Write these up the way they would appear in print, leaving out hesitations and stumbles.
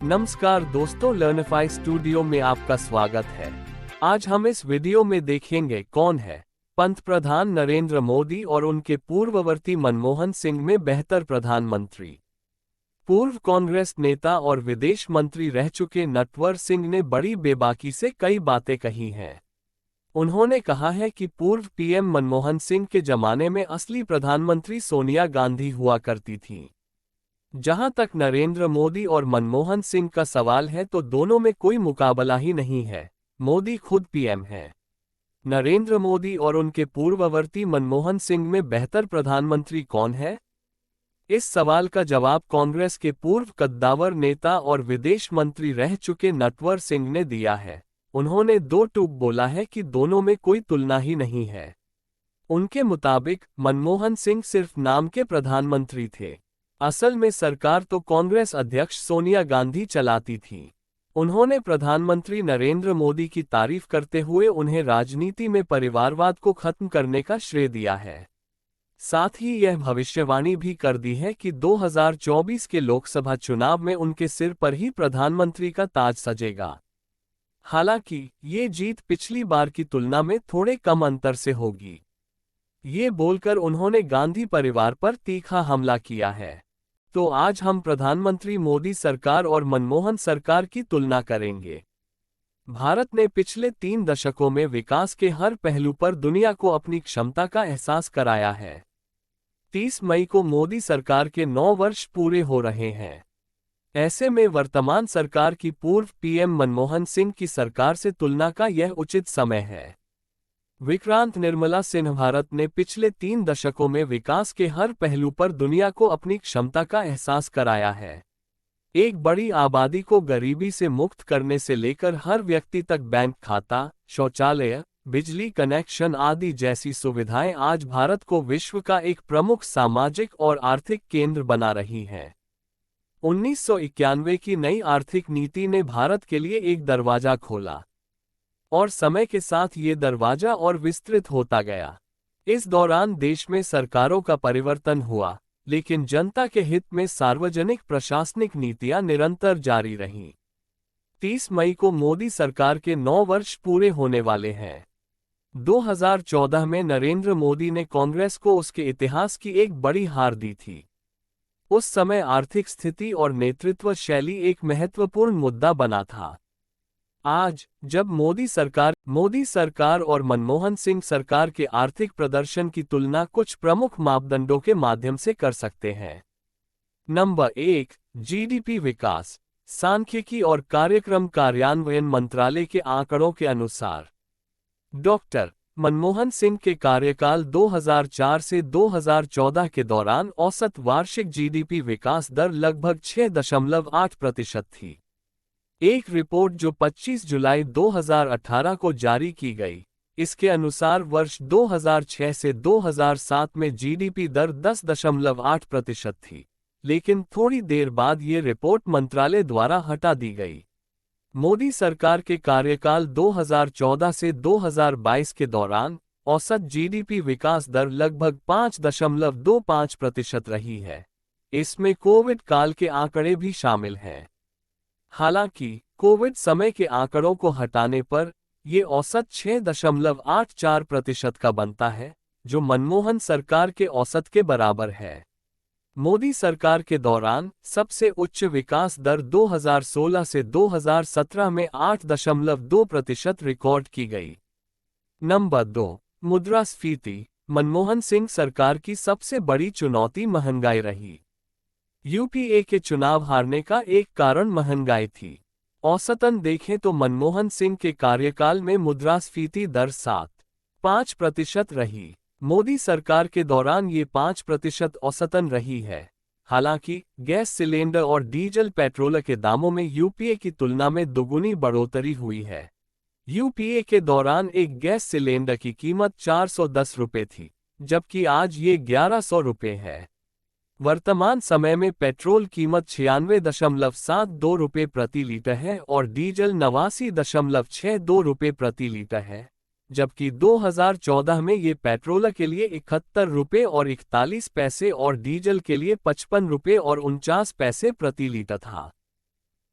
नमस्कार दोस्तों, लर्निफाई स्टूडियो में आपका स्वागत है। आज हम इस वीडियो में देखेंगे कौन है पंतप्रधान नरेंद्र मोदी और उनके पूर्ववर्ती मनमोहन सिंह में बेहतर प्रधानमंत्री। पूर्व कांग्रेस नेता और विदेश मंत्री रह चुके नटवर सिंह ने बड़ी बेबाकी से कई बातें कही हैं। उन्होंने कहा है कि पूर्व पीएम मनमोहन सिंह के जमाने में असली प्रधानमंत्री सोनिया गांधी हुआ करती थीं। जहां तक नरेंद्र मोदी और मनमोहन सिंह का सवाल है तो दोनों में कोई मुकाबला ही नहीं है। मोदी खुद पीएम हैं। नरेंद्र मोदी और उनके पूर्ववर्ती मनमोहन सिंह में बेहतर प्रधानमंत्री कौन है? इस सवाल का जवाब कांग्रेस के पूर्व कद्दावर नेता और विदेश मंत्री रह चुके नटवर सिंह ने दिया है। उन्होंने दो टूक बोला है कि दोनों में कोई तुलना ही नहीं है। उनके मुताबिक मनमोहन सिंह सिर्फ नाम के प्रधानमंत्री थे। असल में सरकार तो कांग्रेस अध्यक्ष सोनिया गांधी चलाती थी। उन्होंने प्रधानमंत्री नरेंद्र मोदी की तारीफ करते हुए उन्हें राजनीति में परिवारवाद को खत्म करने का श्रेय दिया है। साथ ही यह भविष्यवाणी भी कर दी है कि 2024 के लोकसभा चुनाव में उनके सिर पर ही प्रधानमंत्री का ताज सजेगा। हालांकि ये जीत पिछली बार की तुलना में थोड़े कम अंतर से होगी। ये बोलकर उन्होंने गांधी परिवार पर तीखा हमला किया है। तो आज हम प्रधानमंत्री मोदी सरकार और मनमोहन सरकार की तुलना करेंगे। भारत ने पिछले 3 दशकों में विकास के हर पहलू पर दुनिया को अपनी क्षमता का एहसास कराया है। 30 मई को मोदी सरकार के 9 वर्ष पूरे हो रहे हैं। ऐसे में वर्तमान सरकार की पूर्व पीएम मनमोहन सिंह की सरकार से तुलना का यह उचित समय है। विक्रांत निर्मला सिन्हा भारत ने पिछले 3 दशकों में विकास के हर पहलू पर दुनिया को अपनी क्षमता का एहसास कराया है। एक बड़ी आबादी को गरीबी से मुक्त करने से लेकर हर व्यक्ति तक बैंक खाता, शौचालय, बिजली कनेक्शन आदि जैसी सुविधाएं आज भारत को विश्व का एक प्रमुख सामाजिक और आर्थिक केंद्र बना रही हैं। 1991 की नई आर्थिक नीति ने भारत के लिए एक दरवाजा खोला और समय के साथ ये दरवाजा और विस्तृत होता गया। इस दौरान देश में सरकारों का परिवर्तन हुआ, लेकिन जनता के हित में सार्वजनिक प्रशासनिक नीतियां निरंतर जारी रहीं। 30 मई को मोदी सरकार के 9 वर्ष पूरे होने वाले हैं। 2014 में नरेंद्र मोदी ने कांग्रेस को उसके इतिहास की एक बड़ी हार दी थी। उस समय आर्थिक स्थिति और नेतृत्व शैली एक महत्वपूर्ण मुद्दा बना था। आज जब मोदी सरकार और मनमोहन सिंह सरकार के आर्थिक प्रदर्शन की तुलना कुछ प्रमुख मापदंडों के माध्यम से कर सकते हैं। नंबर 1, जीडीपी विकास। सांख्यिकी और कार्यक्रम कार्यान्वयन मंत्रालय के आंकड़ों के अनुसार डॉक्टर मनमोहन सिंह के कार्यकाल 2004 से 2014 के दौरान औसत वार्षिक जीडीपी विकास दर लगभग 6.8% थी। एक रिपोर्ट जो 25 जुलाई 2018 को जारी की गई, इसके अनुसार वर्ष 2006 से 2007 में जीडीपी दर 10.8% थी, लेकिन थोड़ी देर बाद ये रिपोर्ट मंत्रालय द्वारा हटा दी गई। मोदी सरकार के कार्यकाल 2014 से 2022 के दौरान औसत जीडीपी विकास दर लगभग 5.25% रही है। इसमें कोविड काल के आंकड़े भी शामिल हैं। हालांकि कोविड समय के आंकड़ों को हटाने पर यह औसत 6.84% का बनता है, जो मनमोहन सरकार के औसत के बराबर है। मोदी सरकार के दौरान सबसे उच्च विकास दर 2016 से 2017 में 8.2% रिकॉर्ड की गई। नंबर 2, मुद्रास्फीति। मनमोहन सिंह सरकार की सबसे बड़ी चुनौती महंगाई रही। यूपीए के चुनाव हारने का एक कारण महंगाई थी। औसतन देखें तो मनमोहन सिंह के कार्यकाल में मुद्रास्फीति दर 7.5% रही। मोदी सरकार के दौरान ये 5% औसतन रही है। हालांकि गैस सिलेंडर और डीजल पेट्रोल के दामों में यूपीए की तुलना में दोगुनी बढ़ोतरी हुई है। यूपीए के दौरान एक गैस सिलेंडर की कीमत 410 रुपये थी, जबकि आज ये 1100 रुपये है। वर्तमान समय में पेट्रोल कीमत 96.72 रुपये प्रति लीटर है और डीजल 89.62 रुपये प्रति लीटर है, जबकि 2014 में ये पेट्रोल के लिए 71 रुपये और 41 पैसे और डीजल के लिए 55 रुपये और 49 पैसे प्रति लीटर था।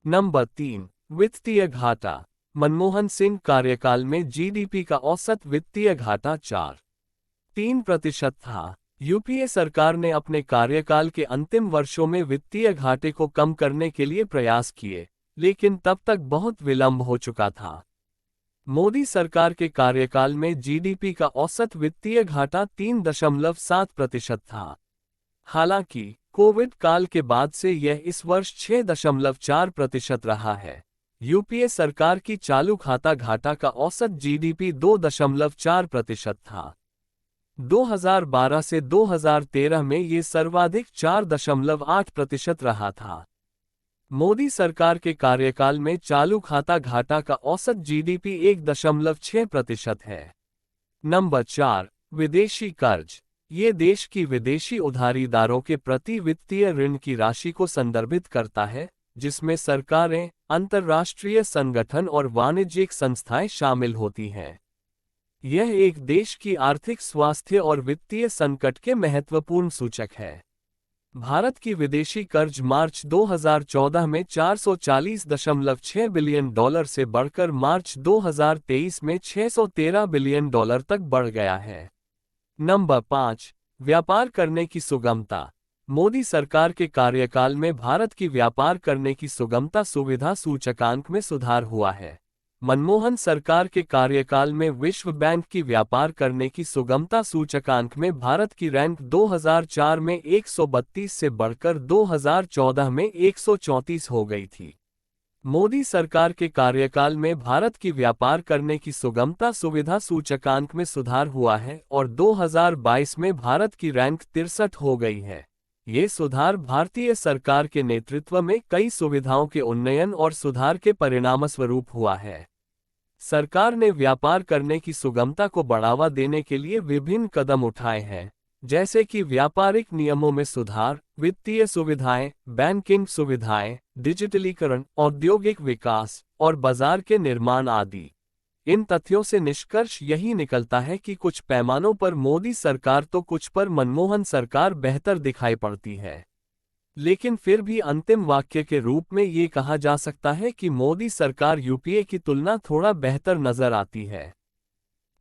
नंबर 3, वित्तीय घाटा। मनमोहन सिंह कार्यकाल में जीडीपी का औसत वित्तीय घाटा 4.3% था। यूपीए सरकार ने अपने कार्यकाल के अंतिम वर्षों में वित्तीय घाटे को कम करने के लिए प्रयास किए, लेकिन तब तक बहुत विलंब हो चुका था। मोदी सरकार के कार्यकाल में जीडीपी का औसत वित्तीय घाटा 3.7% था। हालांकि कोविड काल के बाद से यह इस वर्ष 6.4% रहा है। यूपीए सरकार की चालू खाता घाटा का औसत जीडीपी 2.4% था। 2012 से 2013 में ये सर्वाधिक 4.8% रहा था। मोदी सरकार के कार्यकाल में चालू खाता घाटा का औसत जीडीपी 1.6% है। नंबर 4, विदेशी कर्ज। ये देश की विदेशी उधारीदारों के प्रति वित्तीय ऋण की राशि को संदर्भित करता है, जिसमें सरकारें, अंतर्राष्ट्रीय संगठन और वाणिज्यिक संस्थाएं शामिल होती हैं। यह एक देश की आर्थिक स्वास्थ्य और वित्तीय संकट के महत्वपूर्ण सूचक है। भारत की विदेशी कर्ज मार्च 2014 में $440.6 बिलियन से बढ़कर मार्च 2023 में $613 बिलियन तक बढ़ गया है। नंबर 5, व्यापार करने की सुगमता। मोदी सरकार के कार्यकाल में भारत की व्यापार करने की सुगमता सुविधा सूचकांक में सुधार हुआ है। मनमोहन सरकार के कार्यकाल में विश्व बैंक की व्यापार करने की सुगमता सूचकांक में भारत की रैंक 2004 में 132 से बढ़कर 2014 में 134 हो गई थी। मोदी सरकार के कार्यकाल में भारत की व्यापार करने की सुगमता सुविधा सूचकांक में सुधार हुआ है और 2022 में भारत की रैंक 63 हो गई है। ये सुधार भारतीय सरकार के नेतृत्व में कई सुविधाओं के उन्नयन और सुधार के परिणामस्वरूप हुआ है। सरकार ने व्यापार करने की सुगमता को बढ़ावा देने के लिए विभिन्न कदम उठाए हैं, जैसे कि व्यापारिक नियमों में सुधार, वित्तीय सुविधाएं, बैंकिंग सुविधाएं, डिजिटलीकरण, औद्योगिक विकास और बाजार के निर्माण आदि। इन तथ्यों से निष्कर्ष यही निकलता है कि कुछ पैमानों पर मोदी सरकार तो कुछ पर मनमोहन सरकार बेहतर दिखाई पड़ती है, लेकिन फिर भी अंतिम वाक्य के रूप में ये कहा जा सकता है कि मोदी सरकार यूपीए की तुलना थोड़ा बेहतर नजर आती है।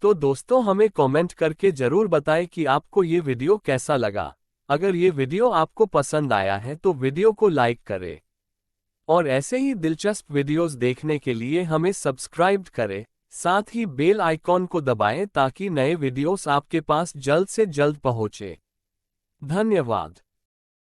तो दोस्तों, हमें कमेंट करके जरूर बताएं कि आपको ये वीडियो कैसा लगा। अगर ये वीडियो आपको पसंद आया है तो वीडियो को लाइक करें और ऐसे ही दिलचस्प वीडियोस देखने के लिए हमें सब्सक्राइब करें। साथ ही बेल आइकॉन को दबाएं ताकि नए वीडियोस आपके पास जल्द से जल्द पहुंचे। धन्यवाद।